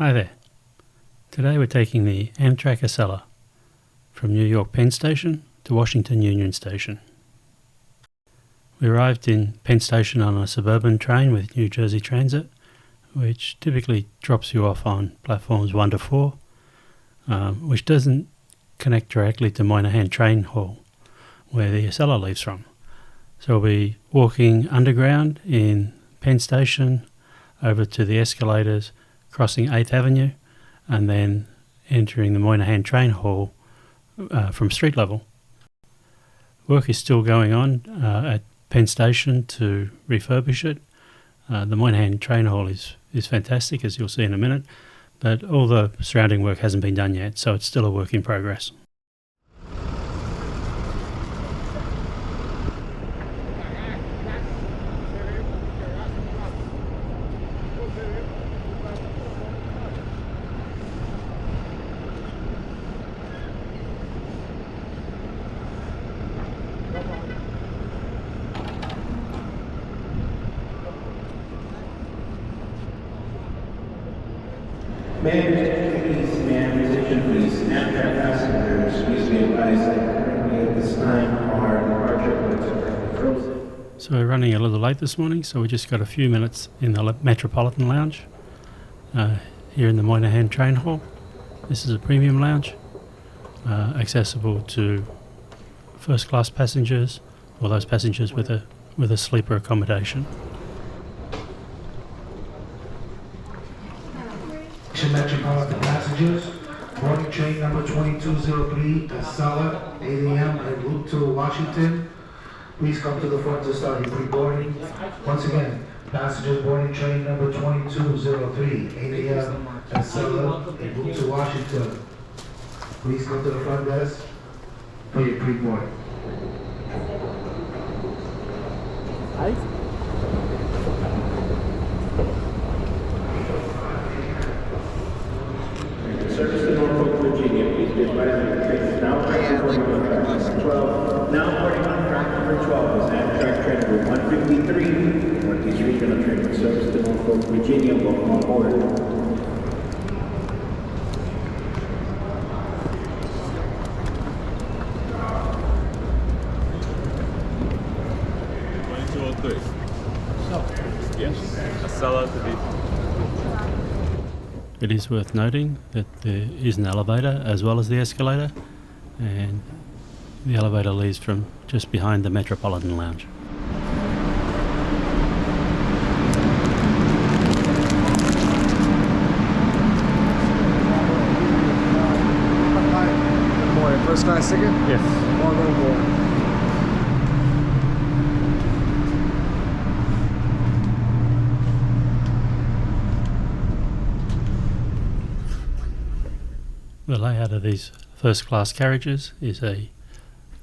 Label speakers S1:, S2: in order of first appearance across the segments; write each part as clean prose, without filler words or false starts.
S1: Hi there. Today we're taking the Amtrak Acela from New York Penn Station to Washington Union Station. We arrived in Penn Station on a suburban train with New Jersey Transit, which typically drops you off on platforms 1 to 4, which doesn't connect directly to Moynihan Train Hall, where the Acela leaves from. So we'll be walking underground in Penn Station over to the escalators, crossing 8th Avenue, and then entering the Moynihan Train Hall from street level. Work is still going on at Penn Station to refurbish it. The Moynihan Train Hall is fantastic, as you'll see in a minute, but all the surrounding work hasn't been done yet, so it's still a work in progress.
S2: Ma'am, attention please. Amtrak passengers, please be advised that currently at this time our departure frozen.
S1: So we're running a little late this morning, so we just got a few minutes in the Metropolitan Lounge here in the Moynihan Train Hall. This is a premium lounge, accessible to first class passengers or those passengers with a sleeper accommodation.
S3: Metropolitan passengers, boarding train number 2203, Acela, 8 a.m. en route to Washington. Please come to the front to start your pre-boarding. Once again, passengers boarding train number 2203, 8 a.m. Acela, en route to Washington. Please come to the front desk for your pre-boarding.
S2: Service to Norfolk, Virginia, please be advised that the train is now boarding on track number 12. Now boarding on track number 12 is Amtrak train number 153, Northeast Regional Train for service to Norfolk, Virginia. Welcome on board.
S1: It is worth noting that there is an elevator as well as the escalator, and the elevator leaves from just behind the Metropolitan Lounge.
S4: Good morning. First class ticket?
S1: Yes.
S4: On board.
S1: The layout of these first class carriages is a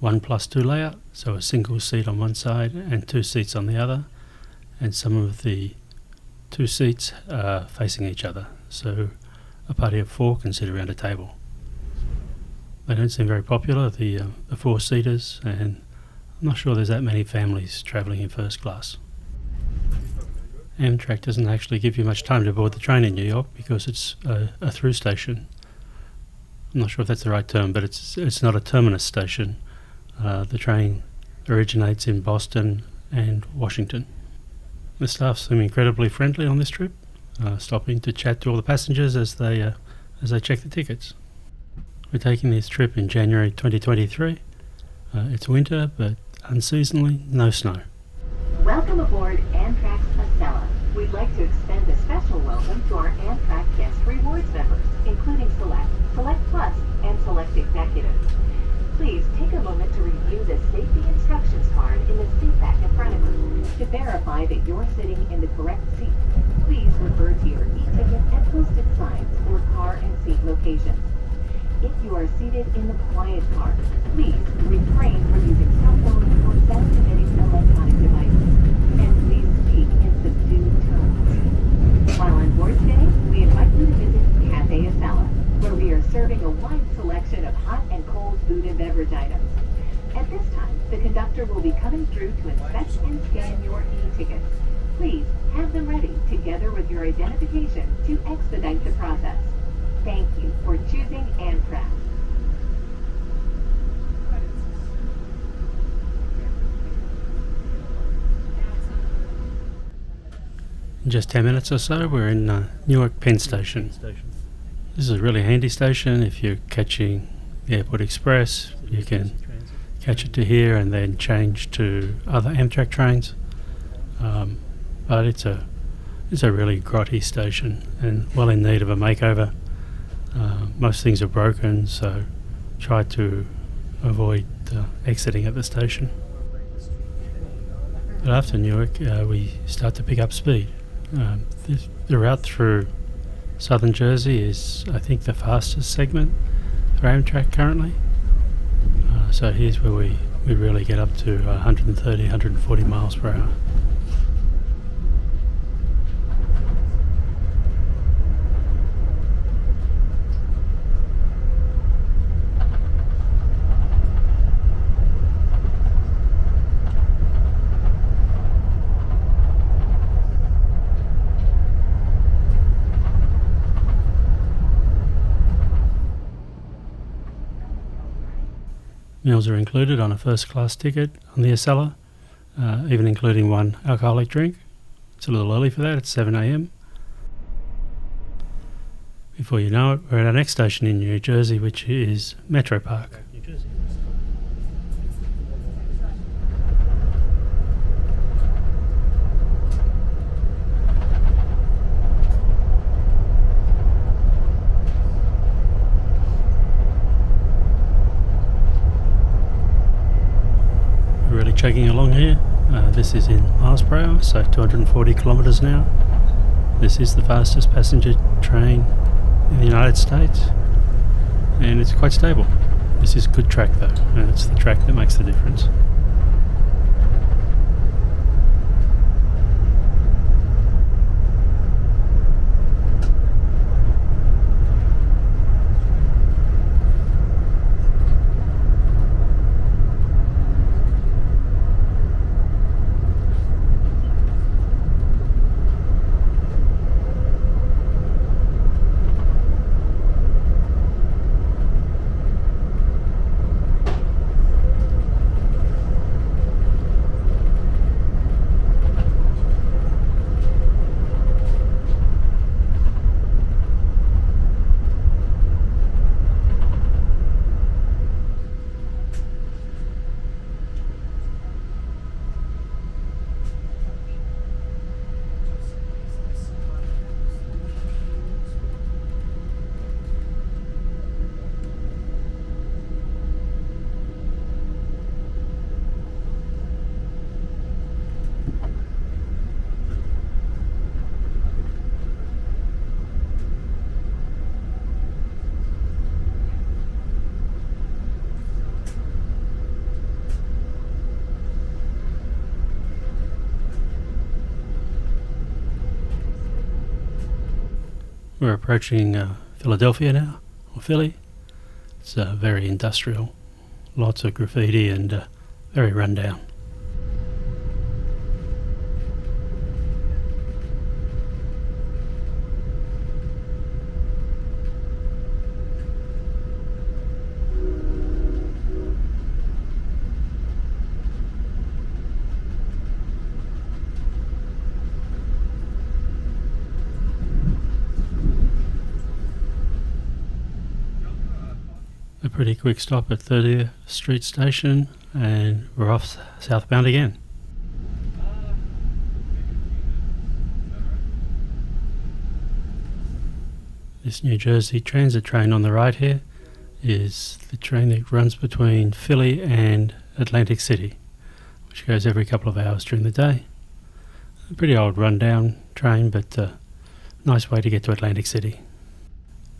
S1: 1+2 layout, so a single seat on one side and 2 seats on the other, and some of the 2 seats are facing each other, so a party of 4 can sit around a table. They don't seem very popular, the 4-seaters, and I'm not sure there's that many families travelling in first class. Amtrak doesn't actually give you much time to board the train in New York because it's a through station. I'm not sure if that's the right term, but it's not a terminus station. The train originates in Boston and Washington. The staff seem incredibly friendly on this trip, stopping to chat to all the passengers as they check the tickets. We're taking this trip in January 2023. It's winter, but unseasonally, no snow.
S5: Welcome aboard Amtrak's Acela. We'd like to extend a special welcome to our Amtrak Guest Rewards members, including Select Plus, and Select Executives. Please take a moment to review the safety instructions card in the seat back in front of you. To verify that you're sitting in the correct seat, please refer to your e-ticket and posted signs for car and seat locations. If you are seated in the quiet car, please refrain from using cell phones or sound-emitting electronic devices, and please speak in subdued tones. While on board today, we invite you to visit Cafe Acela, where we are serving a wide selection of hot and cold food and beverage items. At this time, the conductor will be coming through to inspect and scan your e-tickets. Please have have them ready together with your identification to expedite the process. Thank you for choosing Amtrak.
S1: In just 10 minutes or so, we're in Newark Penn Station. This is a really handy station. If you're catching the Airport Express, you can catch it to here and then change to other Amtrak trains. But it's a really grotty station and well in need of a makeover. Most things are broken, so try to avoid exiting at the station. But after Newark, we start to pick up speed. The route through southern Jersey is, I think, the fastest segment for Amtrak currently. So here's where we really get up to 130, 140 miles per hour. Meals are included on a first class ticket on the Acela, even including one alcoholic drink. It's a little early for that, it's 7 a.m. Before you know it, we're at our next station in New Jersey, which is Metro Park. Really chugging along here. This is in miles per hour, so 240 kilometers an hour. This is the fastest passenger train in the United States, and it's quite stable. This is good track though, and it's the track that makes the difference. We're approaching Philadelphia now, or Philly. It's very industrial, lots of graffiti and very run down. A pretty quick stop at 30th Street Station, and we're off southbound again. This New Jersey Transit train on the right here is the train that runs between Philly and Atlantic City, which goes every couple of hours during the day. A pretty old rundown train, but nice way to get to Atlantic City.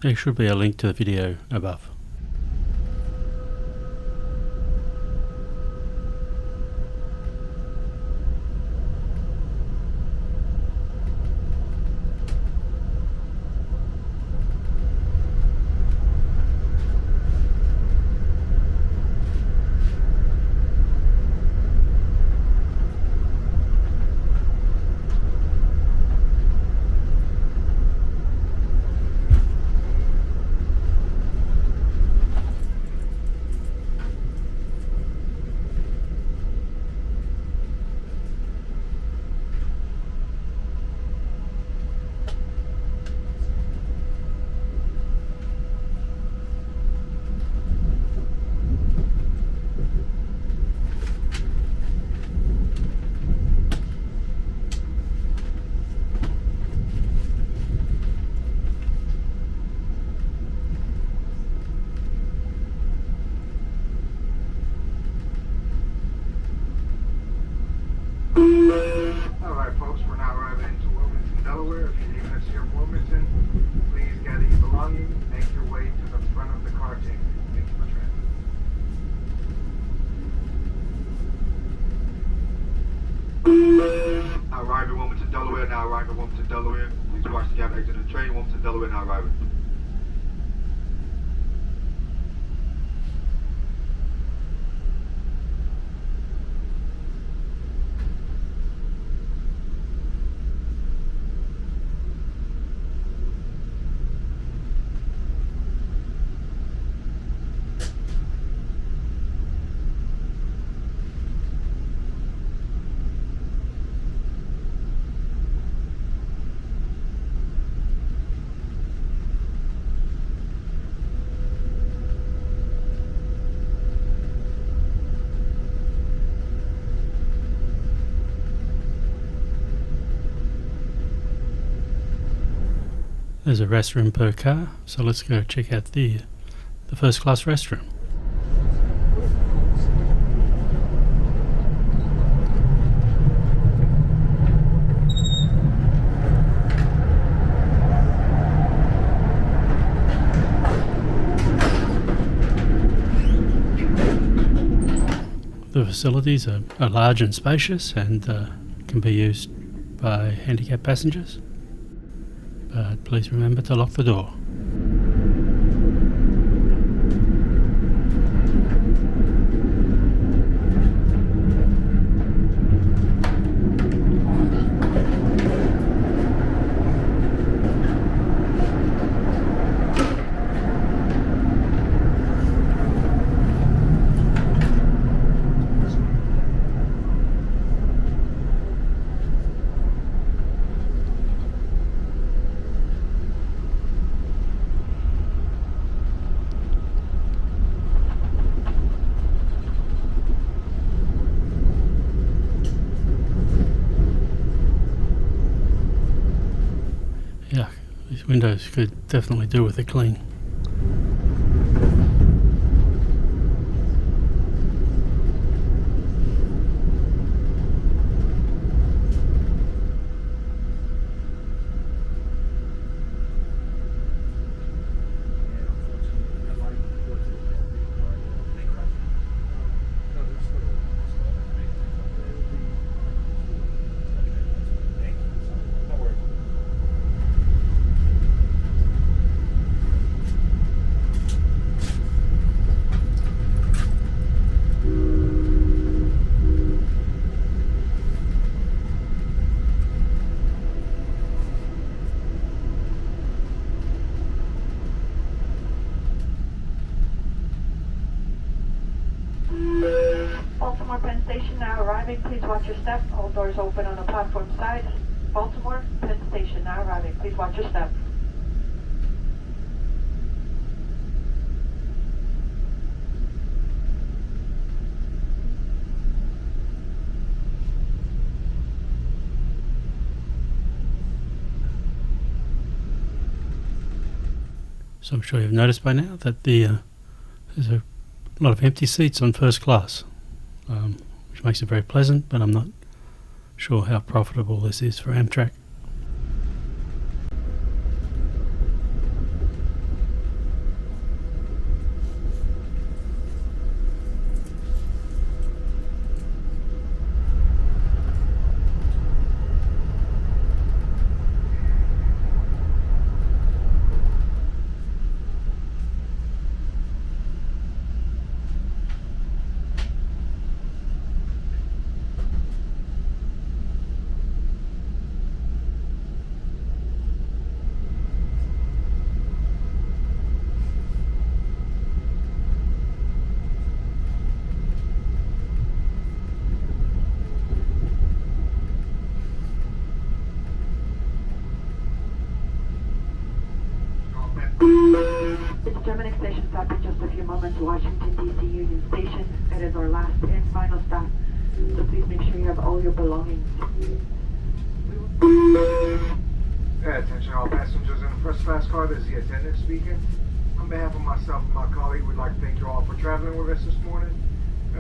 S1: There should be a link to the video above.
S6: Delaware. If you're leaving us here in Wilmington, please gather your belongings, make your way to the front of the car taxi. Thank you for traveling. Now arriving Wilmington, Delaware. Now arriving Wilmington, Delaware. Please watch the cab exit of the train. Wilmington, Delaware. Now arriving.
S1: There's a restroom per car, so let's go check out the first class restroom. The facilities are large and spacious and can be used by handicapped passengers. But please remember to lock the door. Yeah, these windows could definitely do with a clean.
S7: Baltimore Penn Station now arriving. Please watch your step. All doors open on the platform side. Baltimore Penn Station now arriving. Please watch your step.
S1: So I'm sure you've noticed by now that there's a lot of empty seats on first class, which makes it very pleasant, but I'm not sure how profitable this is for Amtrak.
S7: It's German station stop in just a few moments. Washington D.C. Union Station. It is our last and final stop. So please make sure you have all your belongings.
S6: Attention all passengers in the first class car. This is the attendant speaking. On behalf of myself and my colleague, we'd like to thank you all for traveling with us this morning.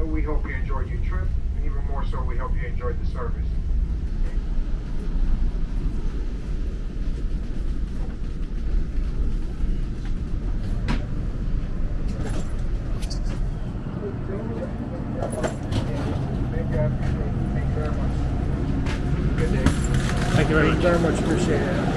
S6: We hope you enjoyed your trip, and even more so, we hope you enjoyed the service.
S4: very much appreciate it.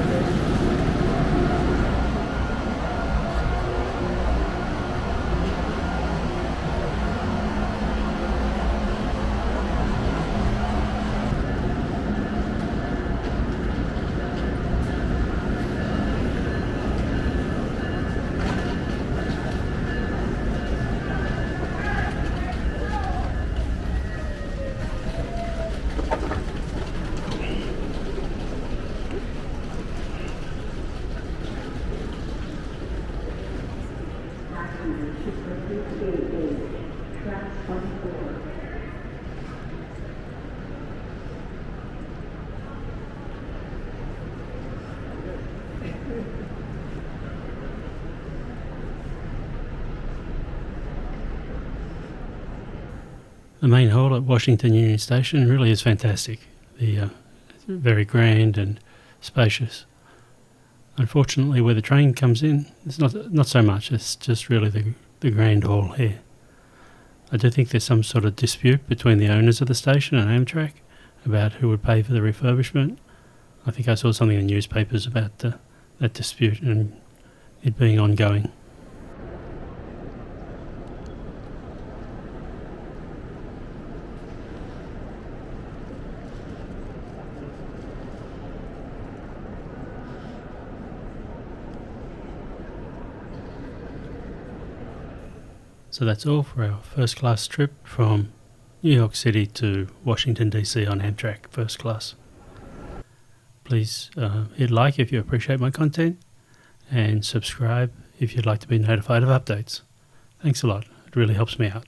S1: The main hall at Washington Union Station really is fantastic. It's very grand and spacious. Unfortunately, where the train comes in, it's not so much. It's just really the grand hall here. I do think there's some sort of dispute between the owners of the station and Amtrak about who would pay for the refurbishment. I think I saw something in the newspapers about that dispute and it being ongoing. So that's all for our first class trip from New York City to Washington D.C. on Amtrak first class. Please hit like if you appreciate my content and subscribe if you'd like to be notified of updates. Thanks a lot. It really helps me out.